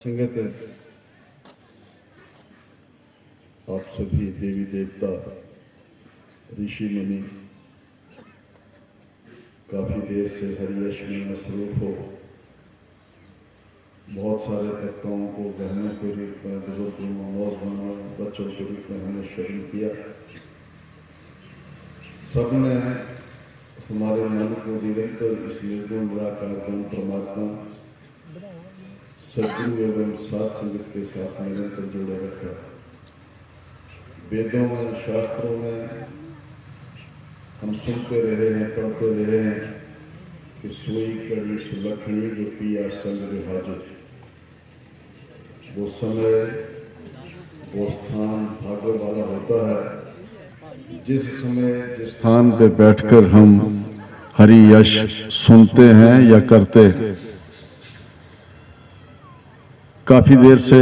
संगत आप सभी देवी देवता ऋषि मुनि काफ़ी देर से हरियश में मसरूफ हो। बहुत सारे भक्तों को बहनों के रूप में, बुजुर्गों, नौजवानों, बच्चों के रूप में हमने शरीक किया। सबने हमारे मन को निरंतर इस निर्गुण निराकार परमात्मा सद्गुरु एवं साध संगत के साथ निरंतर जोड़े रखा। वेदों में, शास्त्रों में हम सुनते रहे हैं, पढ़ते रहे हैं कि सोई कड़ी सुलखणी जो पिया संग विभाजित। वो समय, वो स्थान भाग्य वाला होता है जिस समय जिस स्थान पे बैठकर हम हरि यश सुनते हैं या करते हैं। काफी देर से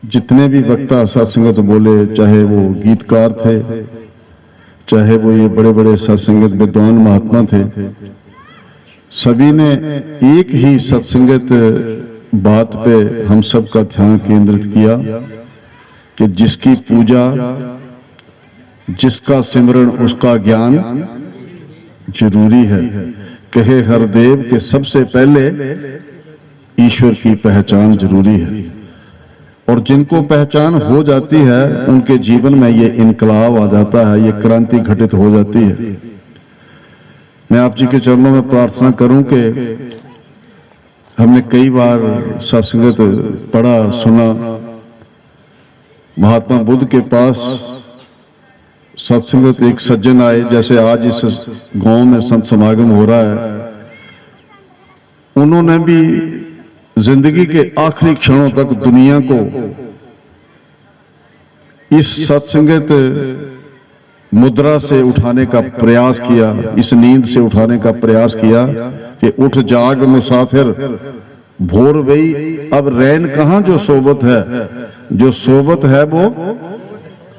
जितने भी वक्ता सत्संगत बोले, चाहे वो गीतकार थे, चाहे वो ये बड़े बड़े सत्संगत विद्वान महात्मा थे, सभी ने एक ही सत्संगत बात पे हम सब का ध्यान केंद्रित किया कि जिसकी पूजा, जिसका सिमरण, उसका ज्ञान जरूरी है। कहे हरदेव के सबसे पहले ईश्वर की पहचान जरूरी है, और जिनको पहचान हो जाती है उनके जीवन में ये इनकलाब आ जाता है, ये क्रांति घटित हो जाती है। मैं आप जी के चरणों में प्रार्थना करूं कि हमने कई बार सत्संगत पढ़ा सुना। महात्मा बुद्ध के पास सत्संगत एक सज्जन आए, जैसे आज इस गांव में संत समागम हो रहा है। उन्होंने भी जिंदगी के आखिरी क्षणों तक दुनिया को इस सत्संगत मुद्रा से उठाने का प्रयास किया, इस नींद से उठाने का प्रयास किया कि उठ जाग मुसाफिर भोर वही, अब रैन कहां जो सोबत है। जो सोबत है वो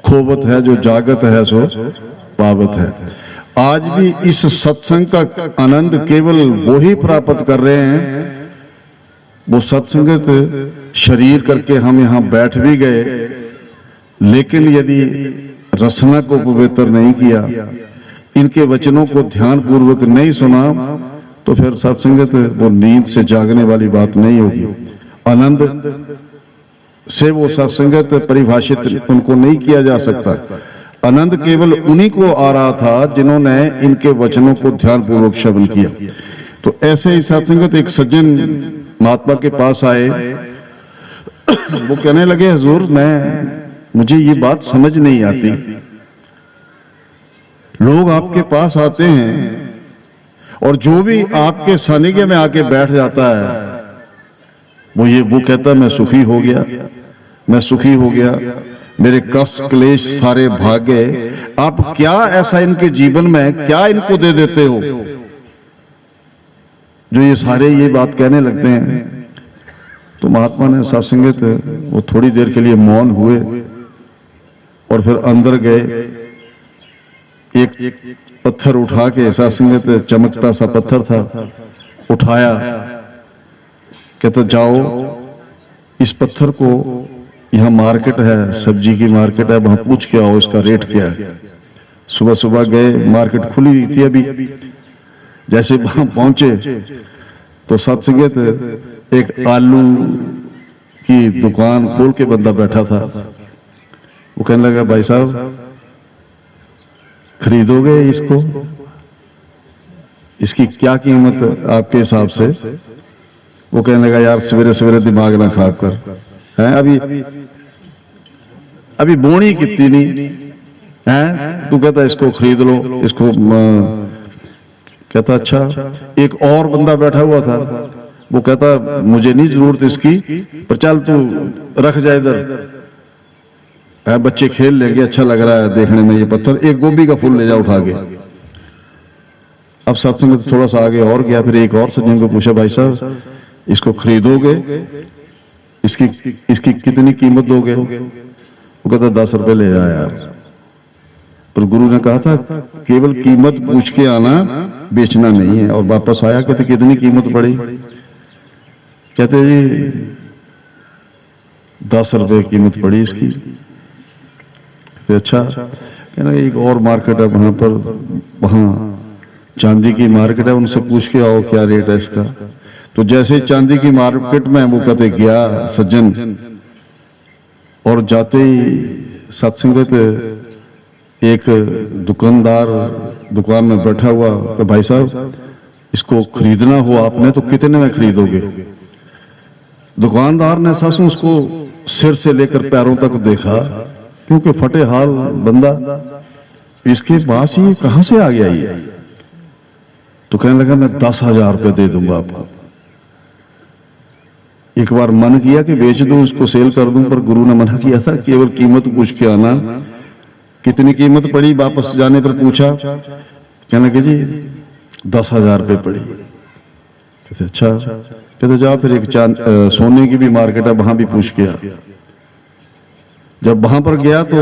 खोबत है, जो जागत है सो पावत है। आज भी इस सत्संग का आनंद केवल वो ही प्राप्त कर रहे हैं। वो सत्संगत शरीर करके हम यहाँ बैठ भी गए, लेकिन यदि रसना को पवित्र नहीं किया, इनके वचनों को ध्यान पूर्वक नहीं सुना, तो फिर सत्संगत वो नींद से जागने वाली बात नहीं होगी। आनंद से वो सत्संगत परिभाषित उनको नहीं किया जा सकता। आनंद केवल उन्हीं को आ रहा था जिन्होंने इनके वचनों को ध्यान पूर्वक श्रवण किया। तो ऐसे ही सत्संगत एक सज्जन महात्मा के पास आए। वो कहने लगे, हुजूर मुझे ये बात समझ नहीं आती। लोग आपके पास आते हैं और जो भी आपके सानिध्य में आके बैठ जाता है वो कहता है मैं सुखी हो गया, मैं सुखी हो गया, मेरे कष्ट क्लेश सारे भाग गए। आप क्या ऐसा इनके जीवन में क्या इनको दे देते हो जो ये सारे ये बात कहने लगते हैं। तो महात्मा ने सत्संगत वो थोड़ी देर के लिए मौन हुए और फिर अंदर गए। एक पत्थर उठा के, सत्संगत चमकता सा पत्थर था, उठाया, कहते जाओ इस पत्थर को, यहाँ मार्केट है, सब्जी की मार्केट है, वहां पूछ के आओ इसका रेट क्या है। सुबह सुबह गए, मार्केट खुली हुई थी अभी। जैसे वहां पहुंचे तो सत्संगत एक आलू की दुकान खोल के बंदा बैठा था। वो कहने लगा, भाई साहब खरीदोगे इसको? इसकी क्या कीमत आपके हिसाब से? वो कहने लगा, यार सवेरे सवेरे दिमाग ना खराब कर, है अभी बोनी कितनी नहीं है, तू कहता इसको खरीद लो, इसको कहता अच्छा। एक और बंदा बैठा हुआ था, वो कहता मुझे नहीं जरूरत इसकी, पर चल तू रख जाए इधर, बच्चे खेल लेंगे, अच्छा लग रहा है देखने में ये पत्थर। एक गोभी का फूल ले जा उठा के। अब सत्संग थोड़ा सा आगे और गया, फिर एक और सज्जन को पूछा, भाई साहब इसको खरीदोगे? इसकी कितनी कीमत दोगे? वो कहता 10 रुपए ले जा यार। पर गुरु ने कहा था केवल कीमत पूछ के आना, बेचना नहीं है। और वापस आया, कहते कितनी कीमत पड़ी? कहते जी 10 रुपए कीमत पड़ी इसकी। तो अच्छा, कहना एक और मार्केट है वहां पर, वहां चांदी की मार्केट है, उनसे पूछ के आओ क्या रेट है इसका। तो जैसे चांदी की मार्केट में वो कहते गया सज्जन, और जाते ही सत्संगत एक दुकानदार दुकान में बैठा हुआ, तो भाई साहब इसको खरीदना हो आपने तो कितने में खरीदोगे। दुकानदार ने सासू उसको सिर से लेकर पैरों तक देखा, क्योंकि फटे हाल बंदा, इसके पास ये कहां से आ गया ये। तो कहने लगा मैं 10,000 रुपये दे दूंगा आपको। एक बार मन किया कि बेच दूं, उसको सेल कर दूं, पर गुरु ने मना किया था, केवल कीमत पूछ के आना। कितनी कीमत पड़ी, वापस जाने पर पूछा, कहने लगे जी 10,000 रुपये पड़ी। कहते अच्छा, कहते जा फिर एक सोने की भी मार्केट है वहां भी पूछ के आ। जब वहां पर गया तो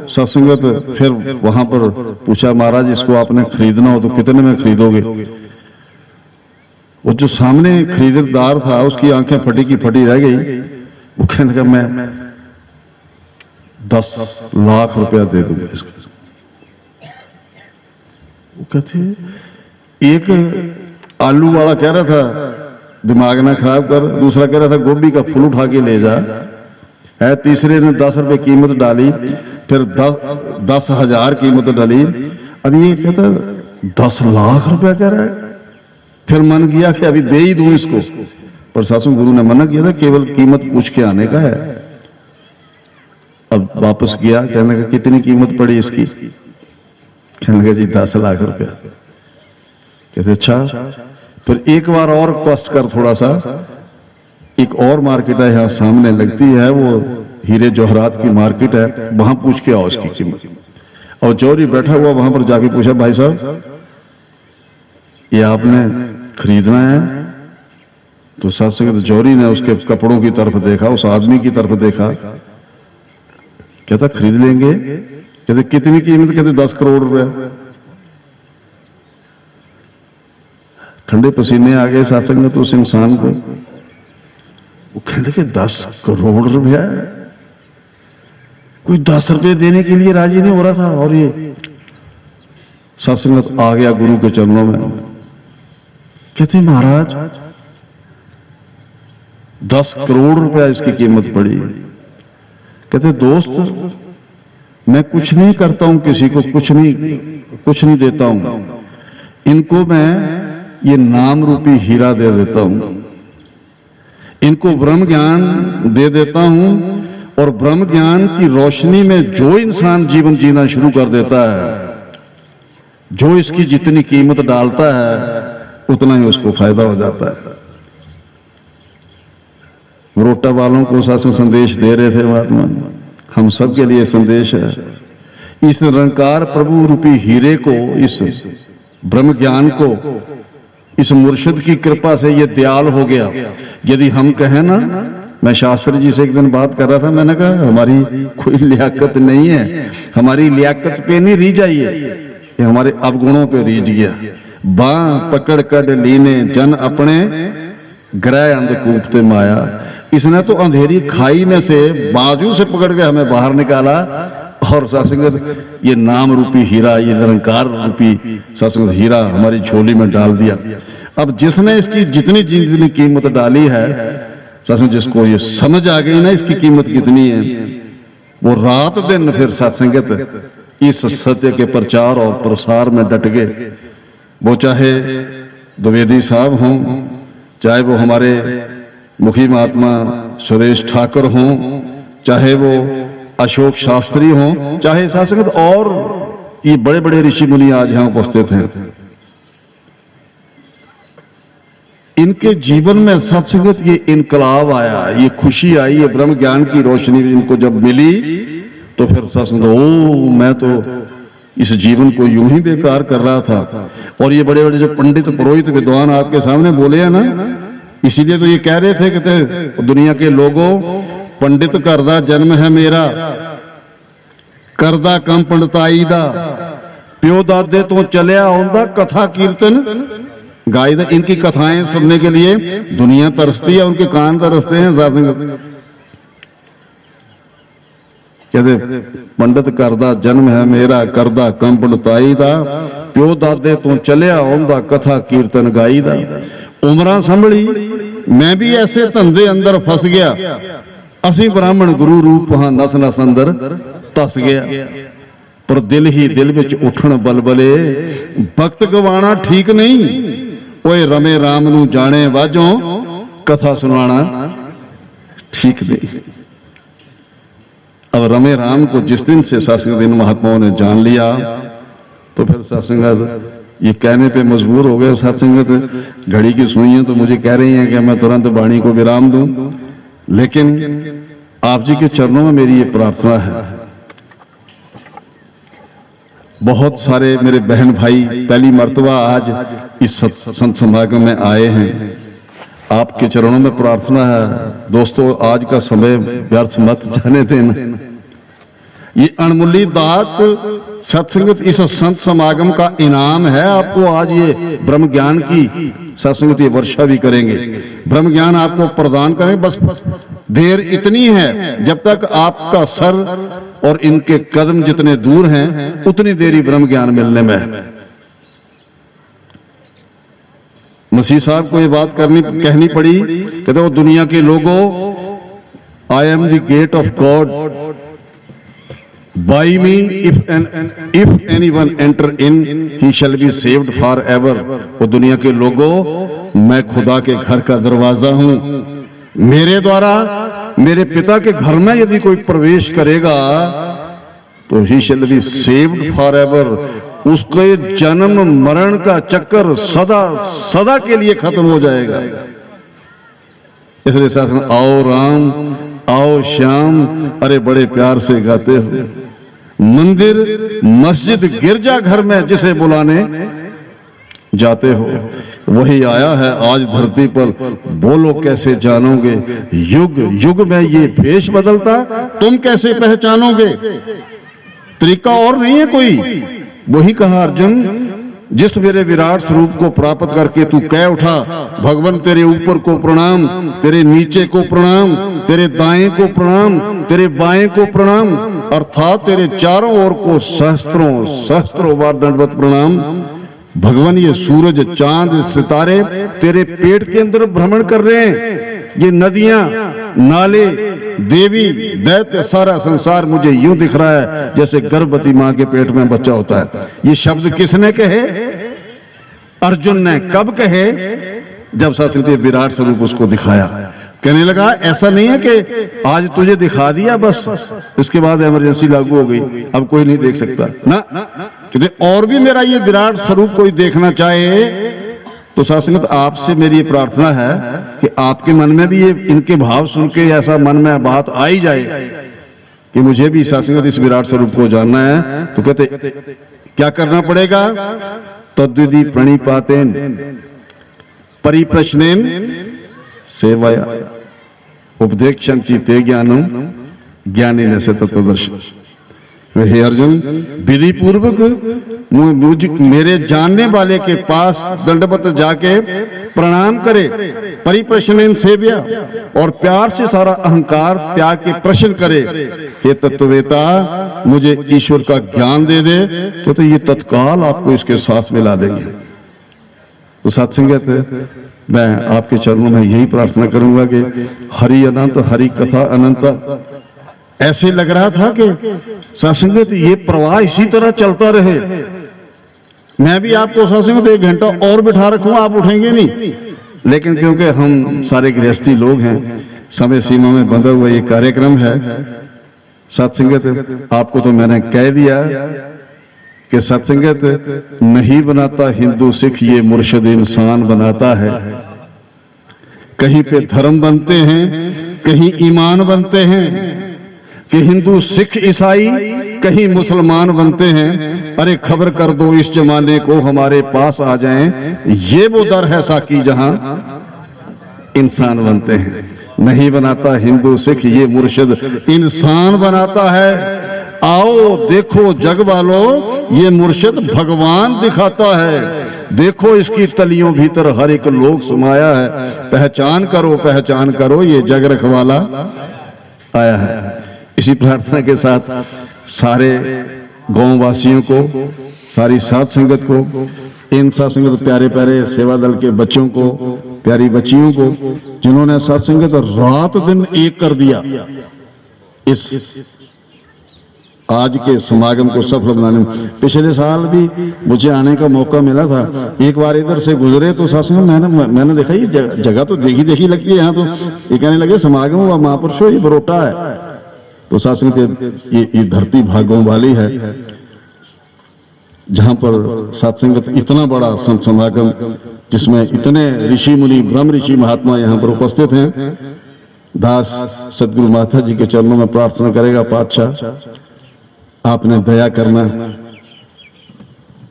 सत्संगत फिर वहां पर पूछा, महाराज इसको आपने खरीदना हो तो कितने में खरीदोगे। वो जो सामने खरीददार था उसकी आंखें फटी की फटी रह गई। वो कहने लगा मैं 10 लाख रुपया दे दूंगा इसको। वो कहते एक आलू वाला कह रहा था दिमाग ना खराब कर, दूसरा कह रहा था गोभी का फूल उठा के ले जा, है तीसरे ने 10 रुपए कीमत डाली, फिर 10,000 कीमत डाली, अब ये कहता 10 लाख रुपया कह रहा है। फिर मन किया कि अभी दे ही दूं इसको, पर सासू गुरु ने मना किया था, केवल कीमत पूछ के आने का है। अब वापस गया, कहने लगा कितनी कीमत पड़ी इसकी। कहने लगा जी 10 लाख रुपया। कहते अच्छा, फिर एक बार और कॉस्ट कर थोड़ा सा, एक और मार्केट है यहाँ सामने लगती है, वो हीरे जवाहरात की मार्केट है, वहां पूछ के आओ इसकी कीमत। और जौहरी बैठा हुआ वहां पर जाके पूछा, भाई साहब ये आपने खरीदना है। तो सत्संग जौहरी ने उसके कपड़ों की तरफ देखा, उस आदमी की तरफ देखा, कहता खरीद लेंगे। कहते कितनी कीमत, कहते 10 करोड़ रुपया। ठंडे पसीने आ गए सत्संग तो उस इंसान को। वो कहते कि 10 करोड़ रुपया, कोई 10 रुपये देने के लिए राजी नहीं हो रहा था। और ये सत्संग आ गया गुरु के चरणों में। कहते महाराज 10 करोड़ रुपया इसकी कीमत पड़ी। कहते दोस्त मैं कुछ नहीं करता हूं, किसी को कुछ नहीं देता हूं, इनको मैं ये नाम रूपी हीरा दे देता हूं, इनको ब्रह्म ज्ञान दे देता हूं, और ब्रह्म ज्ञान की रोशनी में जो इंसान जीवन जीना शुरू कर देता है, जो इसकी जितनी कीमत डालता है उतना ही उसको फायदा हो जाता है। रोटा वालों को शासन संदेश दे रहे थे महात्मा, हम सब के लिए संदेश है। इस निरंकार प्रभु रूपी हीरे को, इस ब्रह्म ज्ञान को, इस मुर्शिद की कृपा से ये दयाल हो गया। यदि हम कहें ना, मैं शास्त्री जी से एक दिन बात कर रहा था, मैंने कहा हमारी कोई लियाकत नहीं है, हमारी लियाकत पे नहीं रीझ आई है, ये हमारे अवगुणों पे रीझ गया। बां पकड़ कर लीने जन अपने ग्रह अंधकूपते माया। इसने तो अंधेरी खाई में से बाजू से पकड़ के हमें बाहर निकाला, और सत्संगत ये नाम रूपी हीरा, ये निरंकार रूपी सत्संगत हीरा हमारी झोली में डाल दिया। अब जिसने इसकी जितनी कीमत डाली है, सत्संग जिसको ये समझ आ गई ना इसकी कीमत कितनी है, वो रात दिन फिर सत्संगत इस सत्य के प्रचार और प्रसार में डट गए। वो चाहे द्विवेदी साहब हों, चाहे वो हमारे मुखी महात्मा सुरेश ठाकुर हों, चाहे वो अशोक शास्त्री हों, चाहे सत्संगत और ये बड़े बड़े ऋषि मुनि आज यहां उपस्थित हैं, इनके जीवन में सत्संगत ये इनकलाब आया, ये खुशी आई, ये ब्रह्म ज्ञान की रोशनी इनको जब मिली, तो फिर सत्संग ओ मैं तो इस जीवन को यूं ही बेकार कर रहा था। और ये बड़े बड़े जो पंडित पुरोहित विद्वान आपके सामने बोले हैं ना, इसीलिए तो ये कह रहे थे कि दुनिया के लोगों, पंडित करदा जन्म है मेरा, करदा कम पंडिताई दा, प्यो दादे तो चलिया आउंदा कथा कीर्तन गाई दा। इनकी कथाएं सुनने के लिए दुनिया तरसती है, उनके कान तरसते हैं। कहते पंडित घर दा जन्म है मेरा, करदा कंबल ताई दा, प्यो दादे तो चलिया आउंदा कथा कीर्तन गाई दा। उमरां संभली मैं भी ऐसे धंधे अंदर फस गया, असी ब्राह्मण गुरु रूप हाँ नस नस अंदर तस गया। पर दिल ही दिल विच उठण बलबले, भक्त गवाना ठीक नहीं, ओए रमे राम नू जाने वाजों कथा सुनाना ठीक नहीं। अब रमे राम को जिस दिन से सत्संग दिन महात्माओं ने जान लिया तो फिर सत्संगत ये कहने पे मजबूर हो गए। सत्संगत घड़ी की सुई है तो मुझे कह रही हैं कि मैं तुरंत वाणी को विराम दूं, लेकिन आप जी के चरणों में मेरी ये प्रार्थना है। बहुत सारे मेरे बहन भाई पहली मर्तबा आज इस संत समागम में आए हैं, आपके चरणों में प्रार्थना है दोस्तों, आज का समय व्यर्थ मत जाने देना। ये अनमूल्य दात सत्संगत इस संत समागम का इनाम है आपको। आज ये ब्रह्म ज्ञान की सत्संगत ये वर्षा भी करेंगे, ब्रह्म ज्ञान आपको प्रदान करेंगे। बस देर इतनी है जब तक आपका सर और इनके कदम जितने दूर हैं उतनी देरी ब्रह्म ज्ञान मिलने में है। मसीह साहब को ये बात कहनी पड़ी, कहते वो दुनिया के लोगों, I am the gate of God, by me if anyone enter in he shall be saved for ever. वो दुनिया के लोगों, मैं खुदा के घर का दरवाजा हूं, मेरे द्वारा मेरे पिता के घर में यदि कोई प्रवेश करेगा तो he shall be saved for ever. उसके जन्म मरण का चक्कर सदा सदा के लिए खत्म हो जाएगा। इसलिए शासन आओ राम आओ श्याम, अरे बड़े प्यार से गाते हो। मंदिर मस्जिद गिरजा घर में जिसे बुलाने जाते हो, वही आया है आज धरती पर, बोलो कैसे जानोगे। युग युग में ये भेष बदलता, तुम कैसे पहचानोगे। तरीका और नहीं है कोई। वही कहा अर्जुन, जिस मेरे विराट स्वरूप को प्राप्त करके तू कह उठा, भगवान तेरे ऊपर को प्रणाम, तेरे नीचे को प्रणाम, तेरे दाएं को प्रणाम, तेरे बाएं को प्रणाम, अर्थात तेरे चारों ओर को सहस्त्रों सहस्त्रों बार दंडवत प्रणाम। भगवान ये सूरज चांद सितारे तेरे पेट के अंदर भ्रमण कर रहे हैं। ये नदियां नाले देवी दैत्य सारा संसार मुझे यूं दिख रहा है जैसे गर्भवती मां के पेट में बच्चा होता है। ये शब्द किसने कहे? अर्जुन ने। कब कहे? जब सत्संग विराट स्वरूप उसको दिखाया। कहने लगा ऐसा नहीं है कि आज तुझे दिखा दिया बस इसके बाद इमरजेंसी लागू हो गई, अब कोई नहीं देख सकता ना, क्योंकि और भी मेरा ये विराट स्वरूप कोई देखना चाहे तो सत्संगत आपसे मेरी ये प्रार्थना है कि आपके मन में भी ये इनके भाव सुन के ऐसा मन में बात आ ही जाए कि मुझे भी सत्संगत इस विराट स्वरूप को जानना है। तो कहते क्या करना पड़ेगा? तद्विधि प्रणिपातेन परिप्रश्नेन सेवाया उपदेक्षं चिते ज्ञानम ज्ञानी न से तत्वदर्शन। हे अर्जुन, विधि पूर्वक मेरे जानने वाले के पास दंडवत जाके प्रणाम करे, परिप्रश्नेन सेव्या, और प्यार से सारा अहंकार त्याग के प्रश्न करे। हे तत्ववेता, मुझे ईश्वर का ज्ञान दे दे तो ये तत्काल आपको इसके साथ मिला देंगे। तो सत्संगत मैं आपके चरणों में यही प्रार्थना करूंगा कि हरि अनंत, हरि कथा अनंत। ऐसे लग रहा था कि सत्संगत ये प्रवाह इसी तरह चलता रहे। मैं भी आपको सत्संगत 1 घंटा और बिठा रखूं, आप उठेंगे नहीं, लेकिन क्योंकि हम सारे गृहस्थी लोग हैं, समय सीमा में बंधा हुआ ये कार्यक्रम है। सत्संगत आपको तो मैंने कह दिया कि सत्संगत नहीं बनाता हिंदू सिख, ये मुर्शिद इंसान बनाता है। कहीं पे धर्म बनते हैं, कहीं ईमान बनते हैं, कि हिंदू सिख ईसाई कहीं मुसलमान बनते हैं। अरे खबर कर दो इस जमाने को हमारे पास आ जाएं, ये वो दर है साकी जहां इंसान बनते हैं। नहीं बनाता हिंदू सिख, ये मुर्शिद इंसान बनाता है। आओ देखो जग वालों, ये मुर्शिद भगवान दिखाता है। देखो इसकी तलियों भीतर हर एक लोग समाया है। पहचान करो, ये जग रखवाला आया है। इसी प्रार्थना के साथ सारे गांव वासियों को, सारी साध संगत को, इन साध संगत प्यारे प्यारे सेवा दल के बच्चों को, प्यारी बच्चियों को, जिन्होंने साध संगत रात दिन एक कर दिया, इस आज के समागम को सफल बनाने में। पिछले साल भी मुझे आने का मौका मिला था, एक बार इधर से गुजरे तो साथ मैंने देखा ये जगह तो देखी लगती है यहाँ, तो ये कहने लगे समागम हुआ महापुरुषों, ये बरोटा है। तो साथ ये धरती भागों वाली है जहां पर सत्संगत इतना बड़ा संत समागम, जिसमें इतने ऋषि मुनि ब्रह्म ऋषि महात्मा यहाँ पर उपस्थित हैं। दास सदगुरु माता जी के चरणों में प्रार्थना करेगा, पातशाह आपने दया करना,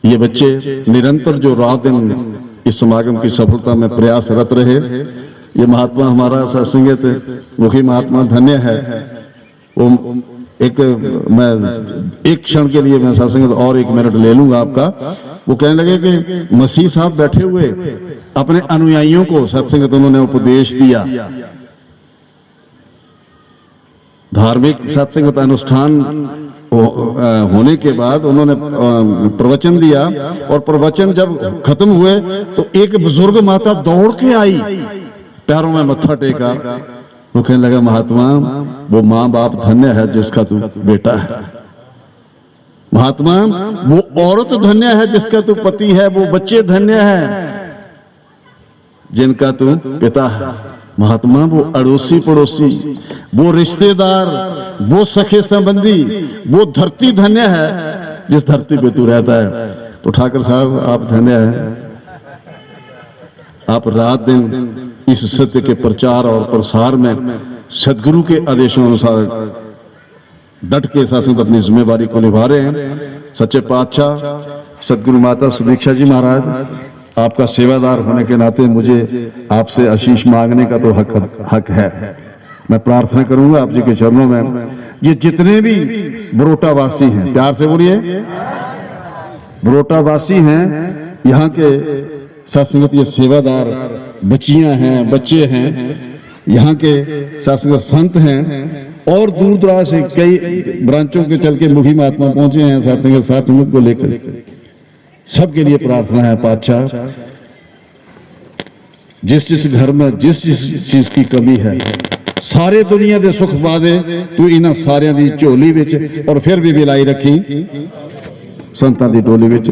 ये बच्चे निरंतर जो रात दिन इस समागम की सफलता में प्रयासरत रहे, ये महात्मा हमारा सत्संगत मुखी महात्मा धन्य है। वो मैं एक क्षण के लिए मैं सत्संग और 1 मिनट ले लूंगा आपका। वो कहने लगे कि मसीह साहब बैठे हुए अपने अनुयायियों को सत्संग उन्होंने उपदेश दिया, धार्मिक सत्संग अनुष्ठान होने के बाद उन्होंने प्रवचन दिया, और प्रवचन जब खत्म हुए तो एक बुजुर्ग माता दौड़ के आई, पैरों में मत्था टेका। वो कहने लगा, महात्मा वो माँ बाप धन्य है जिसका तू बेटा है, महात्मा वो औरत धन्य है जिसका तू पति है, वो बच्चे धन्य है जिनका तू पिता है, महात्मा वो अड़ोसी पड़ोसी, वो रिश्तेदार, वो सखे संबंधी, वो धरती धन्य है जिस धरती पे तू रहता है। तो ठाकर साहब आप धन्य हैं, आप रात दिन इस सत्य के प्रचार और प्रसार में सदगुरु के आदेशों अनुसार डट के साथ अपनी जिम्मेवारी को निभा रहे हैं। सच्चे पातशाह सदगुरु माता सुदीक्षा जी महाराज, आपका सेवादार होने के नाते मुझे आपसे आशीष मांगने का तो हक है। मैं प्रार्थना करूंगा आप जी के चरणों में, ये जितने भी बरोटा वासी हैं, प्यार से बोलिए, बरोटा वासी हैं, यहाँ के सत्संगत ये सेवादार बच्चियां हैं, बच्चे हैं, यहाँ के सत्संगत संत हैं, और दूर दराज से कई ब्रांचों के चल के मुखी महात्मा पहुंचे हैं सत्संगत को लेकर। सबके लिए प्रार्थना है पातशाह, जिस जिस घर में जिस जिस चीज की कमी है, सारे दुनिया के सुख पा दे तू इन्हां सारियां दी झोली विच, और फिर भी विलाई रखी संतां दी डोली विच।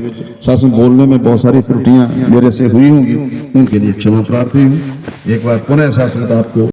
सासू बोलने में बहुत सारी त्रुटियां मेरे से हुई होंगी, उनके लिए क्षमा प्रार्थी हूँ। एक बार पुनः शासक आपको